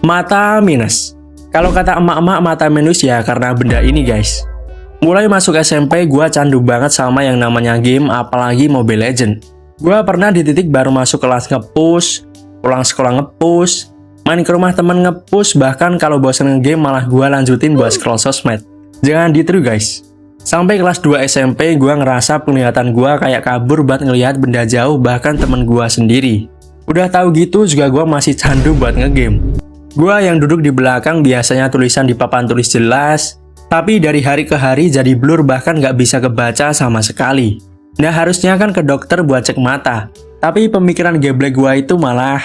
Mata minus. Kalau kata emak-emak mata minus ya karena benda ini guys. Mulai masuk SMP gua candu banget sama yang namanya game, apalagi Mobile Legend. Gua pernah di titik baru masuk kelas nge-push, pulang sekolah nge-push, main ke rumah temen nge-push, bahkan kalau bosan nge-game malah gua lanjutin buat scroll sosmed. Jangan ditiru guys. Sampai kelas 2 SMP gua ngerasa penglihatan gua kayak kabur buat ngelihat benda jauh, bahkan temen gua sendiri. Udah tahu gitu juga gua masih candu buat nge-game. Gua yang duduk di belakang biasanya tulisan di papan tulis jelas, tapi dari hari ke hari jadi blur, bahkan nggak bisa kebaca sama sekali. Nah harusnya kan ke dokter buat cek mata, tapi pemikiran geblek gua itu malah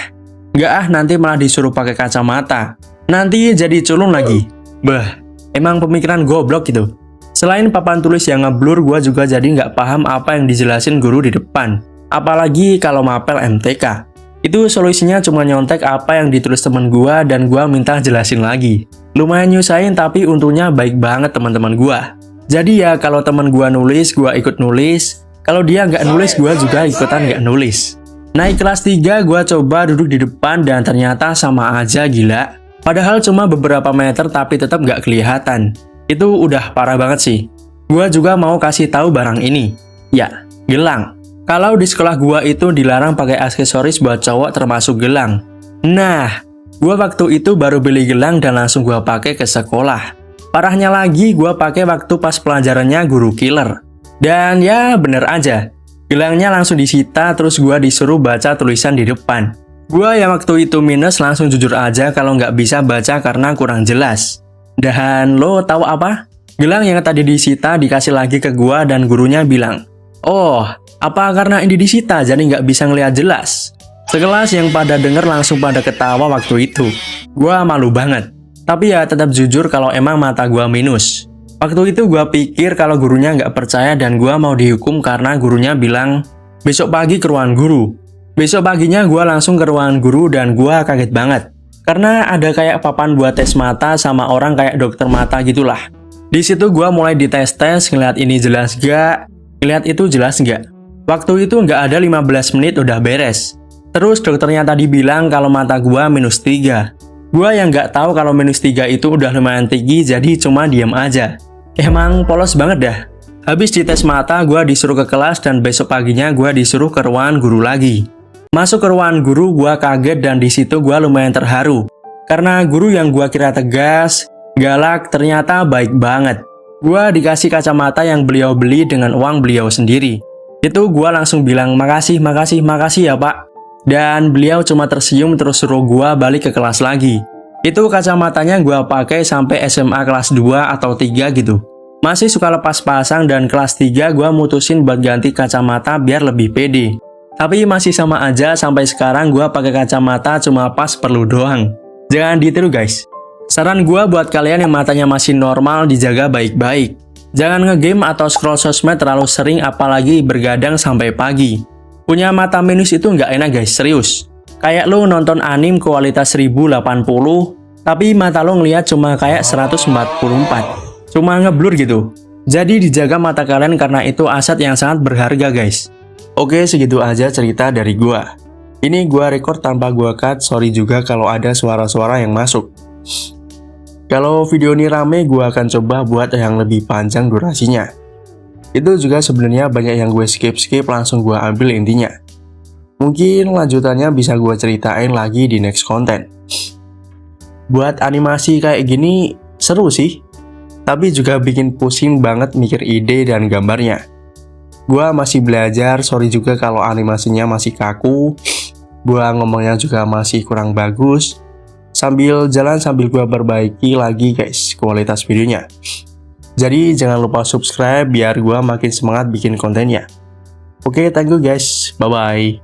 nggak nanti malah disuruh pakai kacamata, nanti jadi culun lagi. Bah, emang pemikiran goblok gitu. Selain papan tulis yang ngeblur, gua juga jadi nggak paham apa yang dijelasin guru di depan, apalagi kalau mapel MTK. Itu solusinya cuma nyontek apa yang ditulis temen gua dan gua minta jelasin lagi. Lumayan nyusahin tapi untungnya baik banget teman-teman gua. Jadi ya kalau teman gua nulis, gua ikut nulis. Kalau dia nggak nulis, gua juga ikutan nggak nulis. Naik kelas 3, gua coba duduk di depan dan ternyata sama aja gila. Padahal cuma beberapa meter tapi tetap nggak kelihatan. Itu udah parah banget sih. Gua juga mau kasih tahu barang ini. Ya, gelang. Kalau di sekolah gua itu dilarang pakai aksesoris buat cowok termasuk gelang. Nah, gua waktu itu baru beli gelang dan langsung gua pakai ke sekolah. Parahnya lagi gua pakai waktu pas pelajarannya guru killer. Dan ya bener aja, gelangnya langsung disita terus gua disuruh baca tulisan di depan. Gua yang waktu itu minus langsung jujur aja kalau nggak bisa baca karena kurang jelas. Dan lo tahu apa? Gelang yang tadi disita dikasih lagi ke gua dan gurunya bilang, "Oh, apa karena ini disita jadi nggak bisa ngeliat jelas?" Sekelas yang pada denger langsung pada ketawa waktu itu. Gua malu banget. Tapi ya tetap jujur kalau emang mata gua minus. Waktu itu gua pikir kalau gurunya nggak percaya dan gua mau dihukum karena gurunya bilang, "Besok pagi ke ruangan guru." Besok paginya gua langsung ke ruangan guru dan gua kaget banget. Karena ada kayak papan buat tes mata sama orang kayak dokter mata gitulah. Di situ gua mulai dites-tes, ngeliat ini jelas gak, ngeliat itu jelas gak. Waktu itu nggak ada 15 menit udah beres. Terus dokternya tadi bilang kalau mata gua minus 3. Gua yang nggak tahu kalau minus 3 itu udah lumayan tinggi, jadi cuma diam aja. Emang polos banget dah. Habis dites mata, gua disuruh ke kelas dan besok paginya gua disuruh ke ruangan guru lagi. Masuk ke ruangan guru, gua kaget dan di situ gua lumayan terharu. Karena guru yang gua kira tegas, galak, ternyata baik banget. Gua dikasih kacamata yang beliau beli dengan uang beliau sendiri. Itu gua langsung bilang, makasih ya pak. Dan beliau cuma tersenyum terus suruh gua balik ke kelas lagi. Itu kacamatanya gua pakai sampai SMA kelas 2 atau 3 gitu. Masih suka lepas pasang dan kelas 3 gua mutusin buat ganti kacamata biar lebih pede. Tapi masih sama aja sampai sekarang gua pakai kacamata cuma pas perlu doang. Jangan ditiru guys. Saran gua buat kalian yang matanya masih normal dijaga baik-baik. Jangan ngegame atau scroll sosmed terlalu sering apalagi bergadang sampai pagi. Punya mata minus itu nggak enak guys, serius. Kayak lo nonton anime kualitas 1080, tapi mata lo ngeliat cuma kayak 144. Cuma ngeblur gitu. Jadi dijaga mata kalian karena itu aset yang sangat berharga guys. Oke, segitu aja cerita dari gua. Ini gua record tanpa gua cut, sorry juga kalau ada suara-suara yang masuk. Kalau video ini rame, gua akan coba buat yang lebih panjang durasinya. Itu juga sebenarnya banyak yang gue skip langsung gua ambil intinya. Mungkin lanjutannya bisa gua ceritain lagi di next konten. Buat animasi kayak gini seru sih, tapi juga bikin pusing banget mikir ide dan gambarnya. Gua masih belajar, sorry juga kalau animasinya masih kaku. Gua ngomongnya juga masih kurang bagus. Sambil jalan sambil gua perbaiki lagi guys kualitas videonya. Jadi jangan lupa subscribe biar gua makin semangat bikin kontennya. Oke, thank you guys. Bye-bye.